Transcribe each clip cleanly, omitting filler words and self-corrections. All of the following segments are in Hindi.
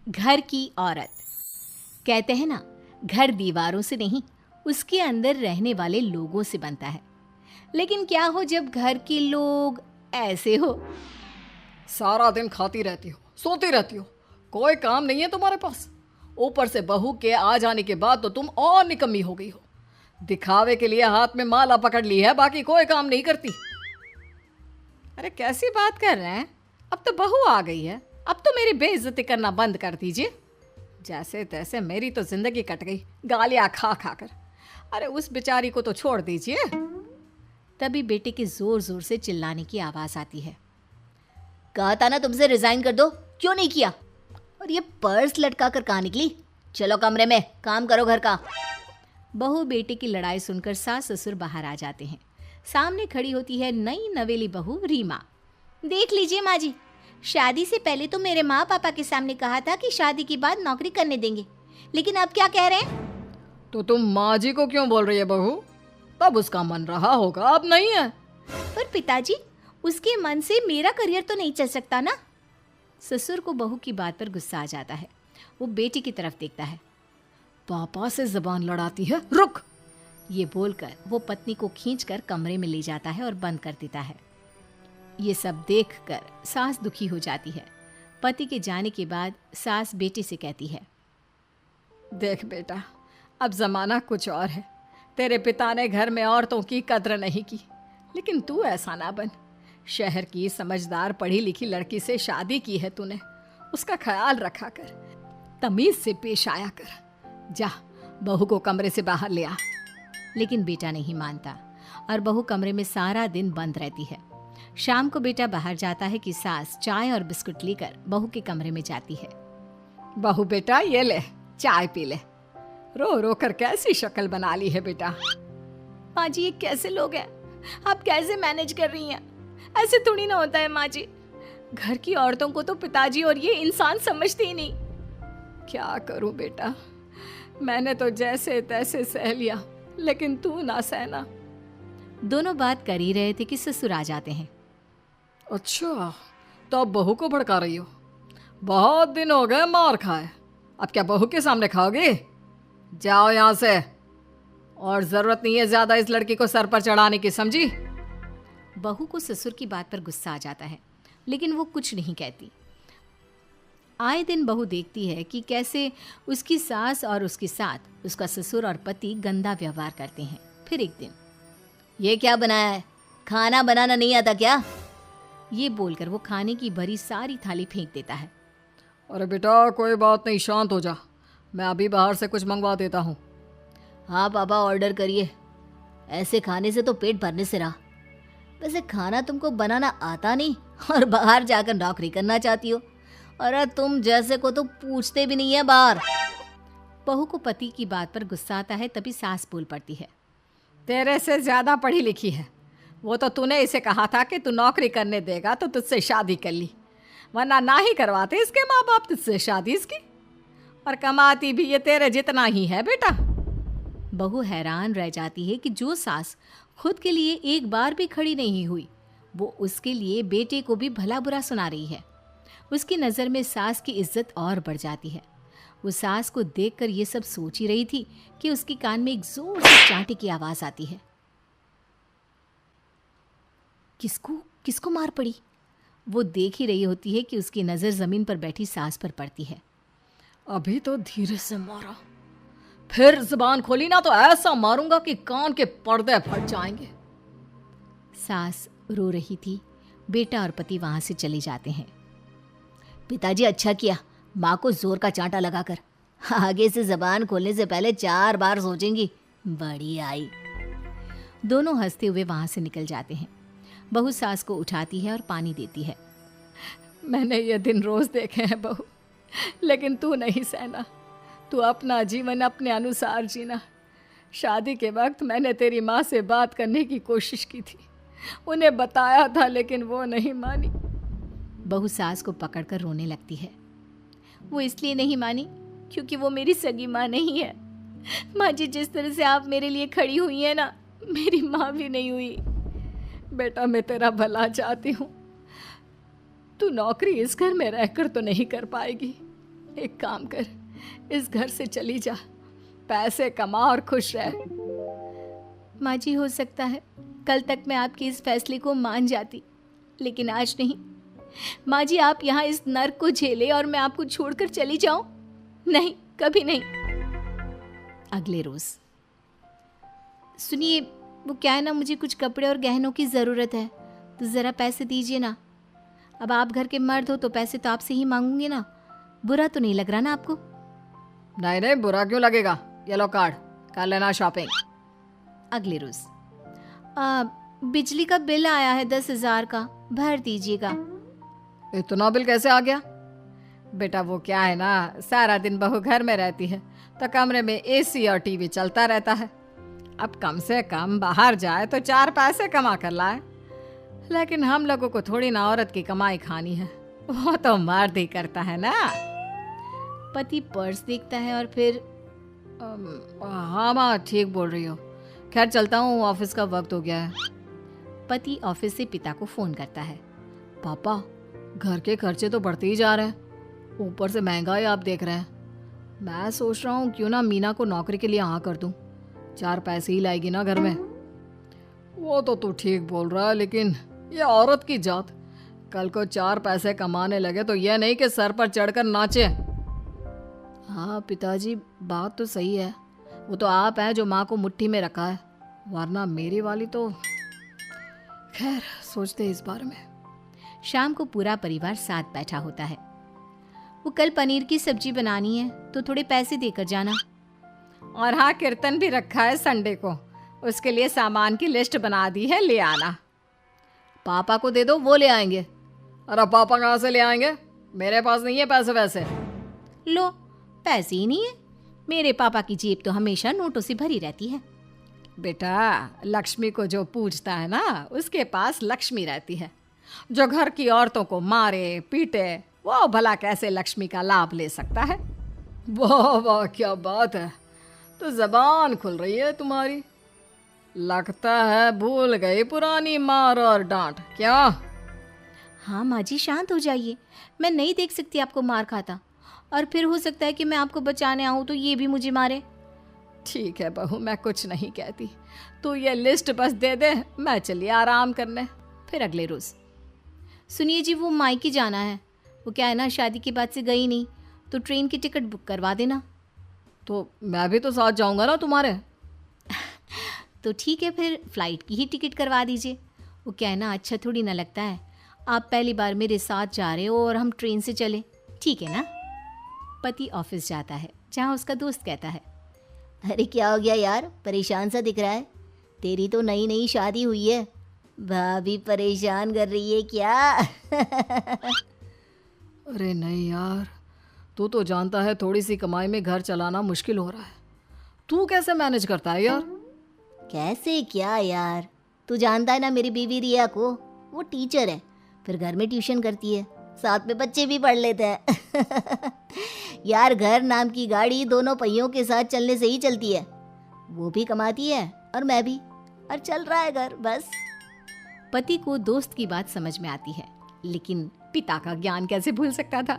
घर की औरत। कहते हैं ना, घर दीवारों से नहीं, उसके अंदर रहने वाले लोगों से बनता है। लेकिन क्या हो जब घर के लोग ऐसे हो? सारा दिन खाती रहती हो, सोती रहती हो, कोई काम नहीं है तुम्हारे पास। ऊपर से बहू के आ जाने के बाद तो तुम और निकम्मी हो गई हो। दिखावे के लिए हाथ में माला पकड़ ली है, बाकी कोई काम नहीं करती। अरे कैसी बात कर रहे हैं? अब तो बहू आ गई है, अब तो मेरी बेइज्जती करना बंद कर दीजिए। जैसे तैसे मेरी तो जिंदगी कट गई गालियां खा खा कर। अरे उस बेचारी को तो छोड़ दीजिए। तभी बेटे के जोर जोर से चिल्लाने की आवाज आती है। कहा था ना तुमसे रिजाइन कर दो, क्यों नहीं किया? और ये पर्स लटका कर कहाँ निकली? चलो कमरे में, काम करो घर का। बहू बेटे की लड़ाई सुनकर सास ससुर बाहर आ जाते हैं। सामने खड़ी होती है नई नवेली बहू रीमा। देख लीजिए माँ जी, शादी से पहले तो मेरे माँ पापा के सामने कहा था कि शादी के बाद नौकरी करने देंगे, लेकिन अब क्या कह रहे हैं? तो तुम माँ जी को क्यों बोल रही है बहू? तब उसका मन रहा होगा, अब नहीं है। पर पिताजी, उसके मन से मेरा करियर तो नहीं चल सकता ना। ससुर को बहू की बात पर गुस्सा आ जाता है। वो बेटी की तरफ देखता है। पापा से जबान लड़ाती है, रुक। ये बोलकर वो पत्नी को खींचकर कमरे में ले जाता है और बंद कर देता है। ये सब देखकर सास दुखी हो जाती है। पति के जाने के बाद सास बेटे से कहती है, देख बेटा, अब जमाना कुछ और है। तेरे पिता ने घर में औरतों की कद्र नहीं की, लेकिन तू ऐसा ना बन। शहर की समझदार पढ़ी लिखी लड़की से शादी की है तूने, उसका ख्याल रखा कर, तमीज से पेश आया कर। जा, बहू को कमरे से बाहर ले आ। लेकिन बेटा नहीं मानता और बहू कमरे में सारा दिन बंद रहती है। शाम को बेटा बाहर जाता है कि सास चाय और बिस्कुट लेकर बहू के कमरे में जाती है। बहू बेटा ये ले, चाय पी ले। रो रो कर कैसी शक्ल बना ली है बेटा। माँ जी, ये कैसे लोग हैं? आप कैसे मैनेज कर रही हैं? ऐसे थोड़ी ना होता है माँ जी। घर की औरतों को तो पिताजी और ये इंसान समझते ही नहीं। क्या करूं बेटा, मैंने तो जैसे तैसे सह लिया, लेकिन तू ना सहना। दोनों बात कर ही रहे थे कि ससुर आ जाते हैं। अच्छा, तो अब बहू को भड़का रही हो? बहुत दिन हो गए मार खाए, अब क्या बहू के सामने खाओगे? जाओ यहाँ से, और जरूरत नहीं है ज्यादा इस लड़की को सर पर चढ़ाने की, समझी? बहू को ससुर की बात पर गुस्सा आ जाता है, लेकिन वो कुछ नहीं कहती। आए दिन बहू देखती है कि कैसे उसकी सास और उसके साथ उसका ससुर और पति गंदा व्यवहार करते हैं। फिर एक दिन, ये क्या बनाया है? खाना बनाना नहीं आता क्या? ये बोलकर वो खाने की भरी सारी थाली फेंक देता है। अरे बेटा कोई बात नहीं, शांत हो जा, मैं अभी बाहर से कुछ मंगवा देता हूँ। हाँ पापा, ऑर्डर करिए। ऐसे खाने से तो पेट भरने से रहा। वैसे खाना तुमको बनाना आता नहीं और बाहर जाकर नौकरी करना चाहती हो। अरे तुम जैसे को तो पूछते भी नहीं है बाहर। बहू को पति की बात पर गुस्सा आता है, तभी सास बोल पड़ती है। तेरे से ज्यादा पढ़ी लिखी है, वो तो तूने इसे कहा था कि तू नौकरी करने देगा तो तुझसे शादी कर ली, वरना ना ही करवाते इसके माँ बाप तुझसे शादी इसकी। और कमाती भी ये तेरे जितना ही है बेटा। बहू हैरान रह जाती है कि जो सास खुद के लिए एक बार भी खड़ी नहीं हुई, वो उसके लिए बेटे को भी भला बुरा सुना रही है। उसकी नज़र में सास की इज्जत और बढ़ जाती है। वो सास को देखकर ये सब सोच ही रही थी कि उसके कान में एक जोर से चांटे की आवाज आती है। किसको किसको मार पड़ी? वो देख ही रही होती है कि उसकी नज़र जमीन पर बैठी सास पर पड़ती है। अभी तो धीरे से मारा, फिर जुबान खोली ना तो ऐसा मारूंगा कि कान के पर्दे फट जाएंगे। सास रो रही थी। बेटा और पति वहां से चले जाते हैं। पिताजी अच्छा किया माँ को जोर का चांटा लगाकर, आगे से जबान खोलने से पहले 4 बार सोचेंगी। बड़ी आई। दोनों हंसते हुए वहां से निकल जाते हैं। बहू सास को उठाती है और पानी देती है। मैंने ये दिन रोज देखे हैं बहू, लेकिन तू नहीं सहना। तू अपना जीवन अपने अनुसार जीना। शादी के वक्त मैंने तेरी माँ से बात करने की कोशिश की थी, उन्हें बताया था, लेकिन वो नहीं मानी। बहू सास को पकड़कर रोने लगती है। वो इसलिए नहीं मानी क्योंकि वो मेरी सगी माँ नहीं है। माँ जी, जिस तरह से आप मेरे लिए खड़ी हुई हैं ना, मेरी माँ भी नहीं हुई। बेटा मैं तेरा भला चाहती हूँ, तू नौकरी इस घर में रहकर तो नहीं कर पाएगी, एक काम कर, इस घर से चली जा, पैसे कमा और खुश रह। माँ जी, हो सकता है कल तक मैं आपके इस फैसले को मान जाती, लेकिन आज नहीं। माँ जी, आप यहाँ इस नर्क को झेले और मैं आपको छोड़कर चली जाऊं? नहीं, कभी नहीं। अगले रोज, सुनिए, वो क्या है ना, मुझे कुछ कपड़े और गहनों की ज़रूरत है, तो ज़रा पैसे दीजिए ना। अब आप घर के मर्द हो तो पैसे तो आपसे ही मांगूंगी ना। बुरा तो नहीं लग रहा ना आपको? नहीं नहीं, बुरा क्यों लगेगा, ये लो कार्ड, कर लेना शॉपिंग। अगले रोज, बिजली का बिल आया है 10,000 का, भर दीजिएगा। इतना बिल कैसे आ गया? बेटा वो क्या है ना, सारा दिन बहू घर में रहती है तो कमरे में एसी और टीवी चलता रहता है। अब कम से कम बाहर जाए तो 4 पैसे कमा कर लाए। लेकिन हम लोगों को थोड़ी ना औरत की कमाई खानी है, वो तो मर्द ही करता है ना। पति पर्स देखता है और फिर हाँ माँ, ठीक बोल रही हो। खैर चलता हूँ, ऑफिस का वक्त हो गया है। पति ऑफिस से पिता को फोन करता है। पापा, घर के खर्चे तो बढ़ते ही जा रहे हैं, ऊपर से महंगाई आप देख रहे हैं। मैं सोच रहा हूँ क्यों ना मीना को नौकरी के लिए हाँ कर दूँ, 4 पैसे ही लाएगी ना घर में। वो तो तू ठीक बोल रहा है, लेकिन ये औरत की जात, कल को 4 पैसे कमाने लगे तो यह नहीं कि सर पर चढ़कर नाचे। हाँ पिताजी, बात तो सही है। वो तो आप हैं जो माँ को मुट्ठी में रखा है, वरना मेरी वाली तो। खैर, सोचते इस बारे में। शाम को पूरा परिवार साथ बैठा होता है। वो कल पनीर की सब्जी बनानी है तो थोड़े पैसे देकर जाना। और हाँ, कीर्तन भी रखा है संडे को, उसके लिए सामान की लिस्ट बना दी है, ले आना। पापा को दे दो, वो ले आएंगे। अरे पापा कहाँ से ले आएंगे, मेरे पास नहीं है पैसे वैसे। लो, पैसे ही नहीं है? मेरे पापा की जेब तो हमेशा नोटों से भरी रहती है। बेटा, लक्ष्मी को जो पूजता है ना, उसके पास लक्ष्मी रहती है। जो घर की औरतों को मारे पीटे, वो भला कैसे लक्ष्मी का लाभ ले सकता है? वाह वाह, क्या बात है, तो जबान खुल रही है तुम्हारी। लगता है भूल गई पुरानी मार और डांट, क्या? हाँ माँ जी, शांत हो जाइए। मैं नहीं देख सकती आपको मार खाता, और फिर हो सकता है कि मैं आपको बचाने आऊँ तो ये भी मुझे मारे। ठीक है बहू, मैं कुछ नहीं कहती, तू ये लिस्ट बस दे दे, मैं चलिए आराम करने। फिर अगले रोज, सुनिए जी, वो मायके जाना है। वो क्या है ना, शादी के बाद से गई नहीं, तो ट्रेन की टिकट बुक करवा देना। तो मैं भी तो साथ जाऊंगा ना तुम्हारे। तो ठीक है, फिर फ्लाइट की ही टिकट करवा दीजिए। वो क्या है ना, अच्छा थोड़ी ना लगता है आप पहली बार मेरे साथ जा रहे हो और हम ट्रेन से चले, ठीक है ना? पति ऑफिस जाता है, जहाँ उसका दोस्त कहता है, अरे क्या हो गया यार, परेशान सा दिख रहा है। तेरी तो नई नई शादी हुई है, भाभी परेशान कर रही है क्या? अरे नहीं यार, तू तो जानता है थोड़ी सी कमाई में घर चलाना मुश्किल हो रहा है। तू कैसे मैनेज करता है यार? कैसे क्या यार, तू जानता है ना मेरी बीवी रिया को, वो टीचर है, फिर घर में ट्यूशन करती है, साथ में बच्चे भी पढ़ लेते हैं। यार, घर नाम की गाड़ी दोनों पहियों के साथ चलने से ही चलती है। वो भी कमाती है और मैं भी, और चल रहा है घर बस। पति को दोस्त की बात समझ में आती है, लेकिन पिता का ज्ञान कैसे भूल सकता था?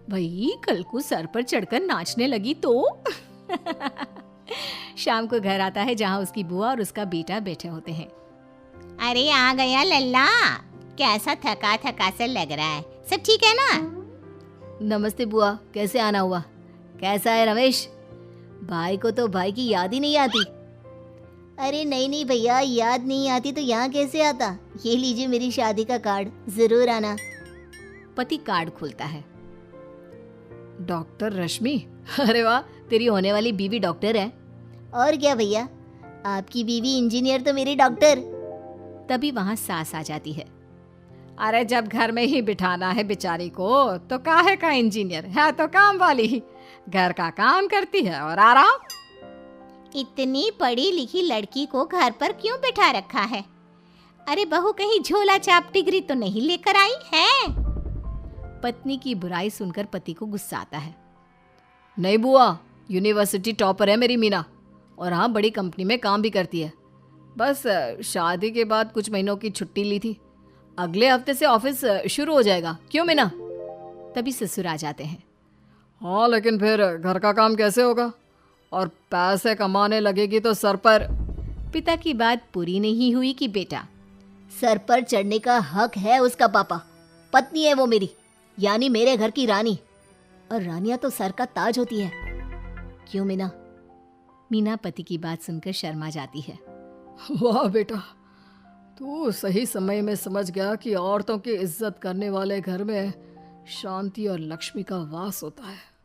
भाई, कल को सर पर चढ़कर नाचने लगी तो। शाम को घर आता है, जहाँ उसकी बुआ और उसका बेटा बैठे होते हैं। अरे आ गया लल्ला, कैसा थका थका सा लग रहा है, सब ठीक है ना? नमस्ते बुआ, कैसे आना हुआ? कैसा है रमेश? भाई को तो भाई की याद ही नहीं आती। अरे नहीं भैया, याद नहीं आती तो यहाँ कैसे आता। ये लीजिए मेरी शादी का कार्ड, जरूर आना। पति कार्ड खोलता है। डॉक्टर रश्मि? अरे वाह, तेरी होने वाली बीवी डॉक्टर है। और क्या भैया, आपकी बीवी इंजीनियर तो मेरी डॉक्टर। तभी वहाँ सास आ जाती है। अरे जब घर में ही बिठाना है बेचारी को, तो काहे का इंजीनियर है, तो काम वाली ही, घर का काम करती है और आराम। इतनी पढ़ी लिखी लड़की को घर पर क्यों बिठा रखा है? अरे बहू कहीं झोला चाप डिग्री तो नहीं लेकर आई है? पत्नी की बुराई सुनकर पति को गुस्सा आता है। नहीं बुआ, यूनिवर्सिटी टॉपर है मेरी मीना, और हाँ, बड़ी कंपनी में काम भी करती है। बस शादी के बाद कुछ महीनों की छुट्टी ली थी, अगले हफ्ते से ऑफिस शुरू हो जाएगा। क्यों मीना? तभी ससुर आ जाते हैं। हाँ, लेकिन फिर घर का काम कैसे होगा? और पैसे कमाने लगेगी तो सर पर। पिता की बात पूरी नहीं हुई कि बेटा, सर पर चढ़ने का हक है उसका पापा। पत्नी है वो मेरी, यानी मेरे घर की रानी। और रानियां तो सर का ताज होती है। क्यों मीना? मीना पति की बात सुनकर शर्मा जाती है। वाह बेटा, तू सही समय में समझ गया कि औरतों की इज्जत करने वाले घर में शांति और लक्ष्मी का वास होता है।